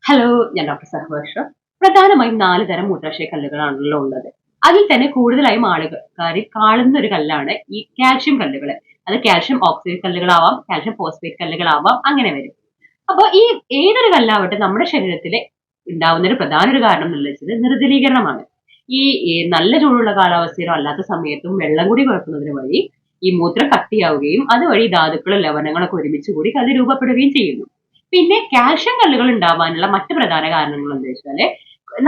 Hello, ഞാൻ doctor സർവർഷ. പ്രധാനമായും 4 തരം മൂത്രാശയ കല്ലുകളാണല്ലോ ഉള്ളത്. അതിൽ തന്നെ കൂടുതലായും ആളുകാർ കാണുന്ന ഒരു കല്ലാണ് ഈ കാൽഷ്യം കല്ലുകൾ. അത് കാൽഷ്യം ഓക്സൈഡ് കല്ലുകളാവാം, കാൽഷ്യം ഫോസ്ഫേറ്റ് കല്ലുകളാവാം, അങ്ങനെ വരും. അപ്പൊ ഈ ഏതൊരു കല്ലാവട്ടെ നമ്മുടെ ശരീരത്തിൽ ഉണ്ടാവുന്ന ഒരു പ്രധാന ഒരു കാരണം എന്ന് വെച്ചത് നിർജ്ജലീകരണമാണ്. ഈ നല്ല ചൂടുള്ള കാലാവസ്ഥയിലോ അല്ലാത്ത സമയത്തും വെള്ളം കൂടി കുഴക്കുന്നതിന് വഴി ഈ മൂത്രം കട്ടിയാവുകയും അതുവഴി ധാതുക്കളും ലവണങ്ങളൊക്കെ ഒരുമിച്ച് കൂടി കല്ല് രൂപപ്പെടുകയും ചെയ്യുന്നു. പിന്നെ കാൽഷ്യം കല്ലുകൾ ഉണ്ടാവാനുള്ള മറ്റ് പ്രധാന കാരണങ്ങൾ എന്താ വെച്ചാല്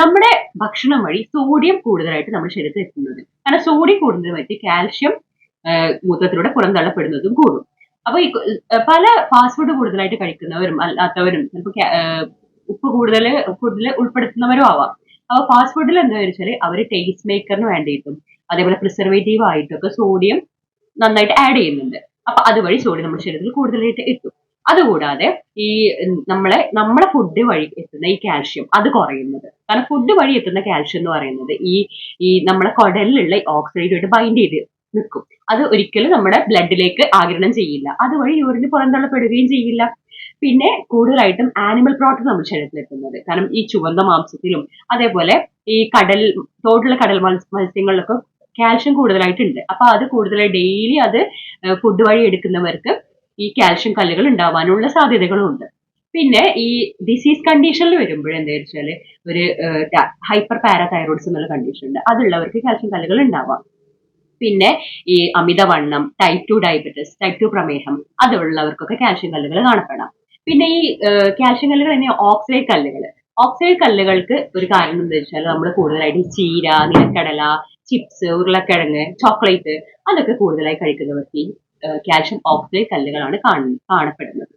നമ്മുടെ ഭക്ഷണം വഴി സോഡിയം കൂടുതലായിട്ട് നമ്മുടെ ശരീരത്തിൽ എത്തുന്നത്. കാരണം സോഡിയം കൂടുന്നത് പറ്റി കാൽഷ്യം മൂത്രത്തിലൂടെ പുറന്തള്ളപ്പെടുന്നതും കൂടും. അപ്പൊ ഈ പല ഫാസ്റ്റ് ഫുഡ് കൂടുതലായിട്ട് കഴിക്കുന്നവരും അല്ലാത്തവരും ചിലപ്പോൾ ഉപ്പ് കൂടുതൽ ഫുഡിൽ ഉൾപ്പെടുത്തുന്നവരും ആവാം. അപ്പൊ ഫാസ്റ്റ് ഫുഡിൽ എന്താ വെച്ചാൽ അവർ ടേസ്റ്റ് മേക്കറിന് വേണ്ടിയിട്ടും അതേപോലെ പ്രിസർവേറ്റീവ് ആയിട്ടൊക്കെ സോഡിയം നന്നായിട്ട് ആഡ് ചെയ്യുന്നുണ്ട്. അപ്പൊ അതുവഴി സോഡിയം നമ്മുടെ ശരീരത്തിൽ കൂടുതലായിട്ട് എത്തും. അതുകൂടാതെ ഈ നമ്മളെ ഫുഡ് വഴി എത്തുന്ന ഈ കാൽഷ്യം അത് കുറയുന്നത്. കാരണം ഫുഡ് വഴി എത്തുന്ന കാൽഷ്യം എന്ന് പറയുന്നത് ഈ നമ്മുടെ കുടലിലുള്ള ഓക്സൈഡുമായിട്ട് ബൈൻഡ് ചെയ്ത് നിൽക്കും. അത് ഒരിക്കലും നമ്മുടെ ബ്ലഡിലേക്ക് ആഗിരണം ചെയ്യില്ല. അതുവഴി യൂറിന് പുറന്തള്ളപ്പെടുകയും ചെയ്യില്ല. പിന്നെ കൂടുതലായിട്ടും ആനിമൽ പ്രോട്ടീൻ നമ്മുടെ ശരീരത്തിൽ എത്തുന്നത്. കാരണം ഈ ചുവന്ന മാംസത്തിലും അതേപോലെ ഈ തോടുള്ള കടൽ മത്സ്യങ്ങളിലൊക്കെ കാൽഷ്യം കൂടുതലായിട്ടുണ്ട്. അപ്പൊ അത് കൂടുതലായി ഡെയിലി അത് ഫുഡ് വഴി എടുക്കുന്നവർക്ക് ഈ കാൽഷ്യം കല്ലുകൾ ഉണ്ടാവാനുള്ള സാധ്യതകളും ഉണ്ട്. പിന്നെ ഈ ഡിസീസ് കണ്ടീഷനിൽ വരുമ്പോൾ എന്താ വെച്ചാൽ ഒരു ഹൈപ്പർ പാരാതൈറോയിഡ്സ് എന്നുള്ള കണ്ടീഷൻ ഉണ്ട്. അതുള്ളവർക്ക് കാൽഷ്യം കല്ലുകൾ ഉണ്ടാവാം. പിന്നെ ഈ അമിതവണ്ണം, ടൈപ്പ് 2 ഡയബറ്റിസ്, ടൈപ്പ് 2 പ്രമേഹം അതുള്ളവർക്കൊക്കെ കാൽഷ്യം കല്ലുകൾ കാണപ്പെടാം. പിന്നെ ഈ കാൽഷ്യം കല്ലുകൾ തന്നെ ഓക്സൈഡ് കല്ലുകൾ. ഓക്സൈഡ് കല്ലുകൾക്ക് ഒരു കാരണം എന്താ വെച്ചാൽ നമ്മൾ കൂടുതലായിട്ട് ചീര, നിലക്കടല, ചിപ്സ്, ഉരുളക്കിഴങ്ങ്, ചോക്ലേറ്റ് അതൊക്കെ കൂടുതലായി കഴിക്കുന്നവർക്ക് ഈ കാൽഷ്യം ഓക്സൈഡ് കല്ലുകളാണ് കാണപ്പെടുന്നത്.